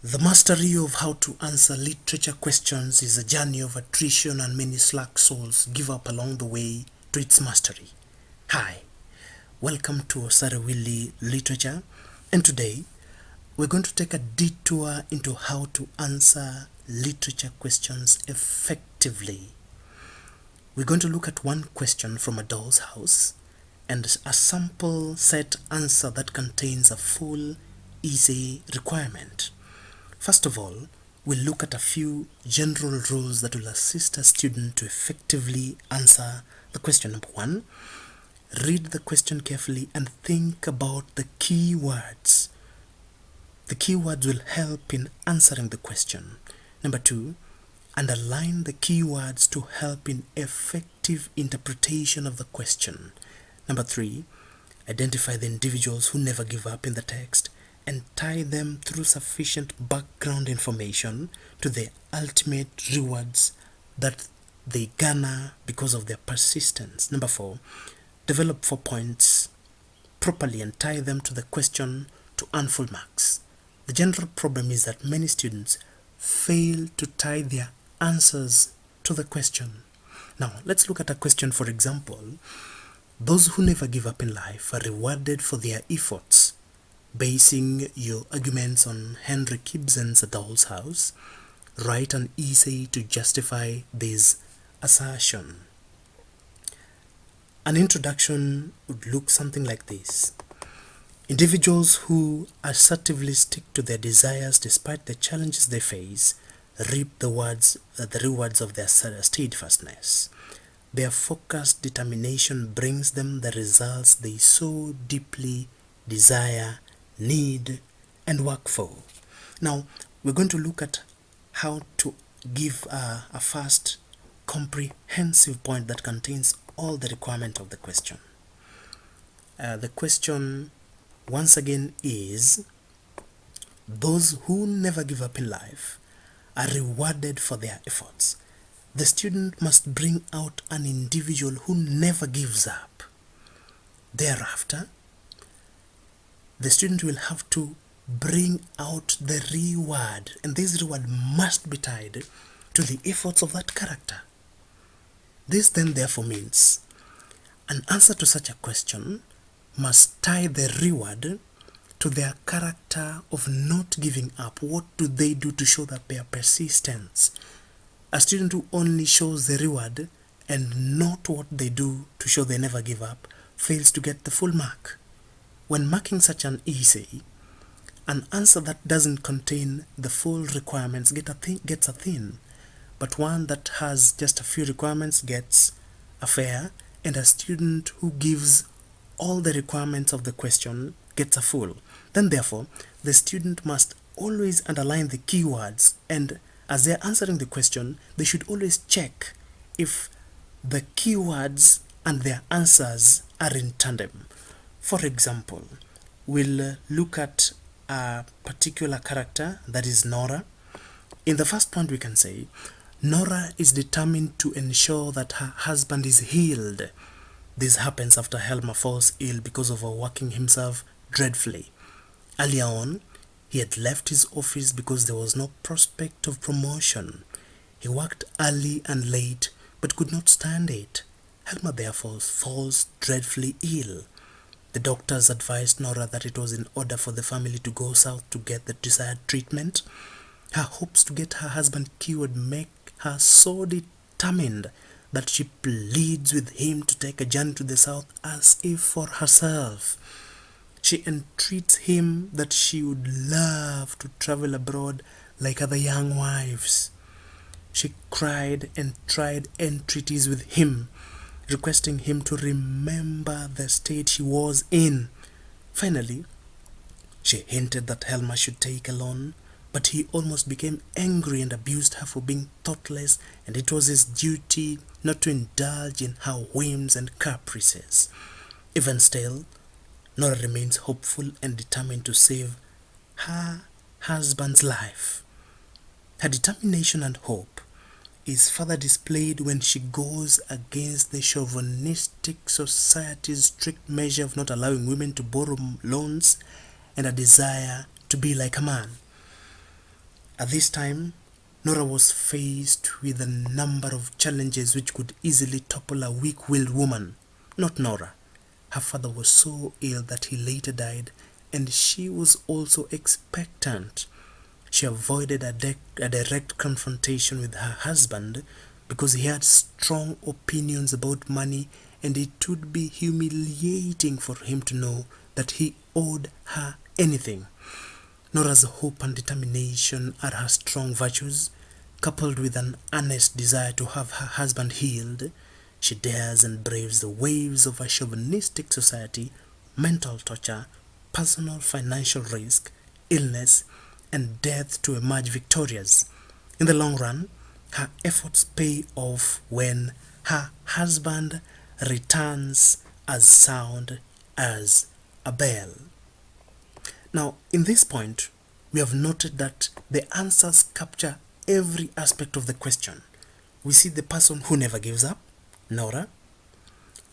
The mastery of how to answer literature questions is a journey of attrition, and many slack souls give up along the way to its mastery. Hi, welcome to Sarawili Literature, and today we're going to take a detour into how to answer literature questions effectively. We're going to look at one question from a doll's house and a sample set answer that contains a full essay requirement. First of all, we'll look at a few general rules that will assist a student to effectively answer the question. Number one, read the question carefully and think about the key words. The key words will help in answering the question. Number two, underline the key words to help in effective interpretation of the question. Number three, identify the individuals who never give up in the text and tie them through sufficient background information to the ultimate rewards that they garner because of their persistence. Number four, develop 4 points properly and tie them to the question to earn full marks. The general problem is that many students fail to tie their answers to the question. Now, let's look at a question. For example, those who never give up in life are rewarded for their efforts. Basing your arguments on Henry Gibson's A Doll's House, write an essay to justify this assertion. An introduction would look something like this. Individuals who assertively stick to their desires despite the challenges they face reap the rewards of their steadfastness. Their focused determination brings them the results they so deeply desire, need, and work for. Now, we're going to look at how to give a first comprehensive point that contains all the requirement of the question. The question, once again, is those who never give up in life are rewarded for their efforts. The student must bring out an individual who never gives up. Thereafter, the student will have to bring out the reward, and this reward must be tied to the efforts of that character. This then therefore means an answer to such a question must tie the reward to their character of not giving up. What do they do to show that they are persistent? A student who only shows the reward and not what they do to show they never give up fails to get the full mark. When marking such an essay, an answer that doesn't contain the full requirements gets a thin, but one that has just a few requirements gets a fair, and a student who gives all the requirements of the question gets a full. Then therefore, the student must always underline the keywords, and as they're answering the question, they should always check if the keywords and their answers are in tandem. For example, we'll look at a particular character, that is Nora. In the first point, we can say Nora is determined to ensure that her husband is healed. This happens after Helmer falls ill because of overworking himself dreadfully. Earlier on, he had left his office because there was no prospect of promotion. He worked early and late but could not stand it. Helmer therefore falls dreadfully ill. The doctors advised Nora that it was in order for the family to go south to get the desired treatment. Her hopes to get her husband cured make her so determined that she pleads with him to take a journey to the south as if for herself. She entreats him that she would love to travel abroad like other young wives. She cried and tried entreaties with him, requesting him to remember the state she was in. Finally, she hinted that Helmer should take a loan, but he almost became angry and abused her for being thoughtless, and it was his duty not to indulge in her whims and caprices. Even still, Nora remains hopeful and determined to save her husband's life. Her determination and hope is further displayed when she goes against the chauvinistic society's strict measure of not allowing women to borrow loans and a desire to be like a man. At this time, Nora was faced with a number of challenges which could easily topple a weak-willed woman. Not Nora. Her father was so ill that he later died, and she was also expectant. She avoided a direct confrontation with her husband because he had strong opinions about money, and it would be humiliating for him to know that he owed her anything. Nora's hope and determination are her strong virtues. Coupled with an earnest desire to have her husband healed, she dares and braves the waves of a chauvinistic society, mental torture, personal financial risk, illness, and death to emerge victorious. In the long run, her efforts pay off when her husband returns as sound as a bell. Now, in this point, we have noted that the answers capture every aspect of the question. We see the person who never gives up, Nora.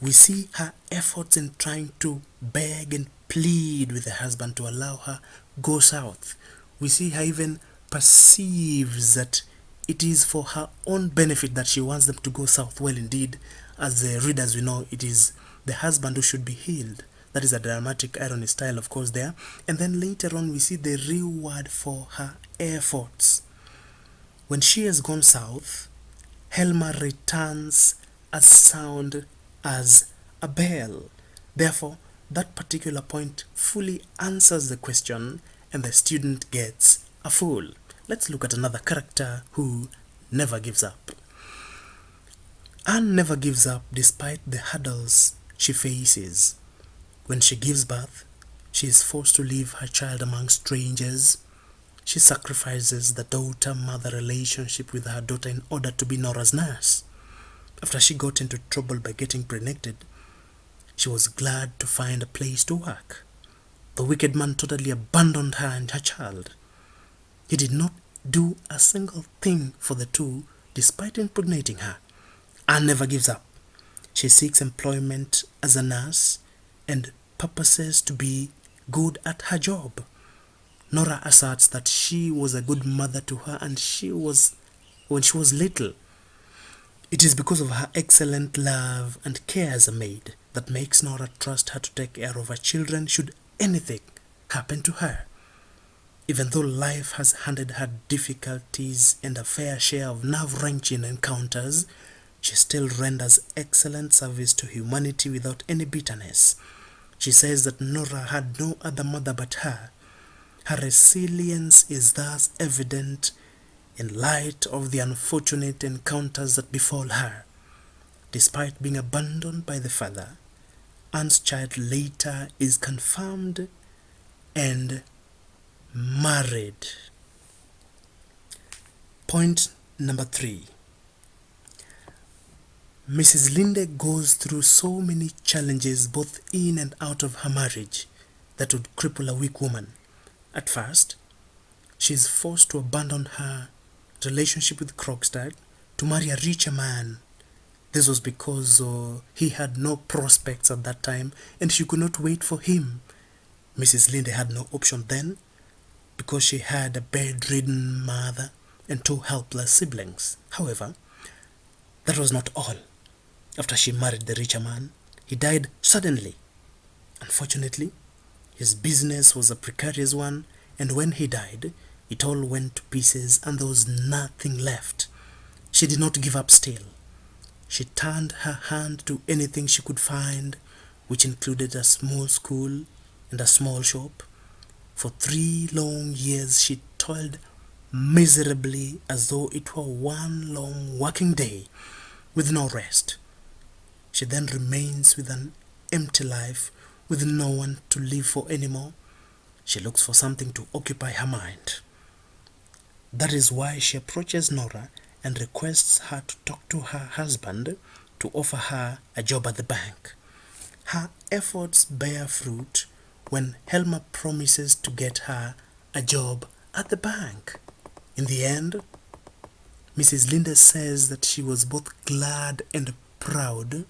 We see her efforts in trying to beg and plead with the husband to allow her go south. We see her even perceives that it is for her own benefit that she wants them to go south. Well, indeed, as the readers we know, it is the husband who should be healed. That is a dramatic irony style, of course, there. And then later on, we see the reward for her efforts. When she has gone south, Helma returns as sound as a bell. Therefore, that particular point fully answers the question, and the student gets a full. Let's look at another character who never gives up. Anne never gives up despite the hurdles she faces. When she gives birth, she is forced to leave her child among strangers. She sacrifices the daughter-mother relationship with her daughter in order to be Nora's nurse. After she got into trouble by getting pregnant, she was glad to find a place to work. The wicked man totally abandoned her and her child. He did not do a single thing for the two despite impregnating her. Anne never gives up. She seeks employment as a nurse and purposes to be good at her job. Nora asserts that she was a good mother to her and when she was little. It is because of her excellent love and care as a maid that makes Nora trust her to take care of her children should anything happen to her. Even though life has handed her difficulties and a fair share of nerve-wrenching encounters, she still renders excellent service to humanity without any bitterness. She says that Nora had no other mother but her. Her resilience is thus evident in light of the unfortunate encounters that befall her. Despite being abandoned by the father, Anne's child later is confirmed and married. Point number 3. Mrs. Linde goes through so many challenges both in and out of her marriage that would cripple a weak woman. At first, she is forced to abandon her relationship with Krogstad to marry a richer man. This was because he had no prospects at that time and she could not wait for him. Mrs. Linde had no option then because she had a bedridden mother and 2 helpless siblings. However, that was not all. After she married the richer man, he died suddenly. Unfortunately, his business was a precarious one, and when he died, it all went to pieces and there was nothing left. She did not give up still. She turned her hand to anything she could find, which included a small school and a small shop. For 3 long years she toiled miserably as though it were one long working day, with no rest. She then remains with an empty life, with no one to live for anymore. She looks for something to occupy her mind. That is why she approaches Nora and requests her to talk to her husband to offer her a job at the bank. Her efforts bear fruit when Helma promises to get her a job at the bank. In the end, Mrs. Linde says that she was both glad and proud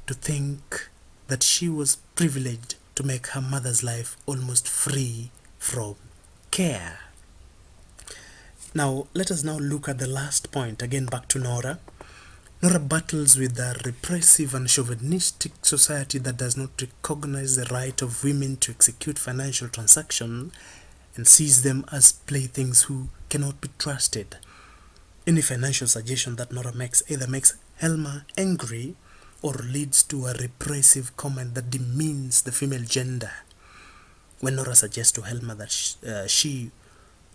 to think that she was privileged to make her mother's life almost free from care. Now, let us now look at the last point, again back to Nora. Nora battles with a repressive and chauvinistic society that does not recognize the right of women to execute financial transactions and sees them as playthings who cannot be trusted. Any financial suggestion that Nora makes either makes Helma angry or leads to a repressive comment that demeans the female gender. When Nora suggests to Helma that she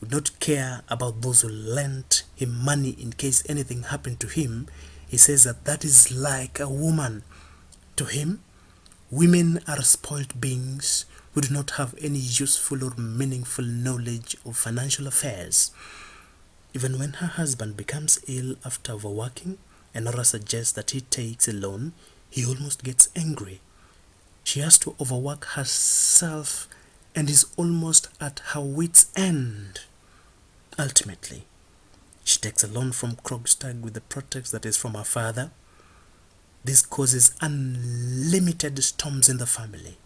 would not care about those who lent him money in case anything happened to him, he says that is like a woman. To him, women are spoiled beings who do not have any useful or meaningful knowledge of financial affairs. Even when her husband becomes ill after overworking, and Nora suggests that he takes a loan, he almost gets angry. She has to overwork herself and is almost at her wit's end. Ultimately, she takes a loan from Krogstad with the pretext that is from her father. This causes unlimited storms in the family.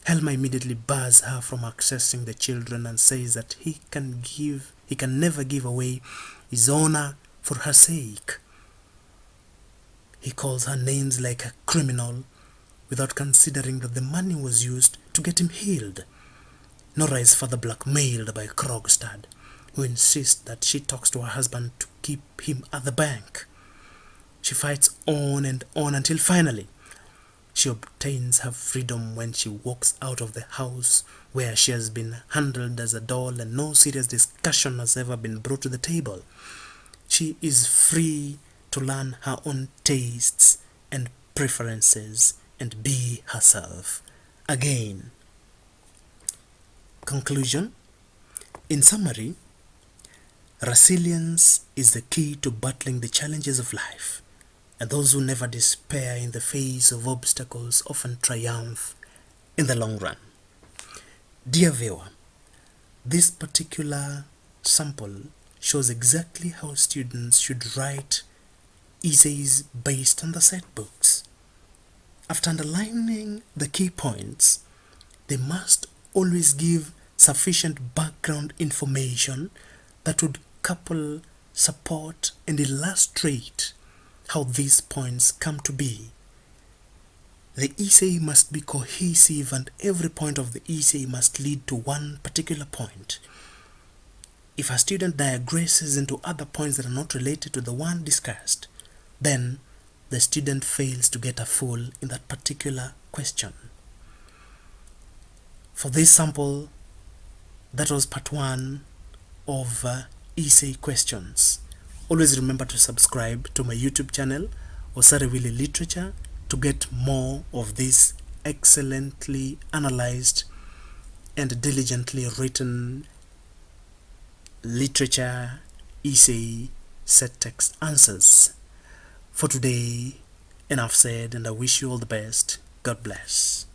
Helma immediately bars her from accessing the children and says that he can never give away his honor for her sake. He calls her names like a criminal without considering that the money was used to get him healed. Nora is further blackmailed by Krogstad, who insists that she talks to her husband to keep him at the bank. She fights on and on until finally she obtains her freedom when she walks out of the house where she has been handled as a doll and no serious discussion has ever been brought to the table. She is free to learn her own tastes and preferences and be herself again. Conclusion. In summary, resilience is the key to battling the challenges of life, and those who never despair in the face of obstacles often triumph in the long run. Dear viewer, this particular sample shows exactly how students should write essays based on the set books. After underlining the key points, they must always give sufficient background information that would couple, support, and illustrate how these points come to be. The essay must be cohesive and every point of the essay must lead to one particular point. If a student digresses into other points that are not related to the one discussed, then the student fails to get a full in that particular question. For this sample, that was part 1 of essay questions. Always remember to subscribe to my YouTube channel, Osarewili Literature, to get more of this excellently analyzed and diligently written literature essay set text answers. For today, enough said, and I wish you all the best. God bless.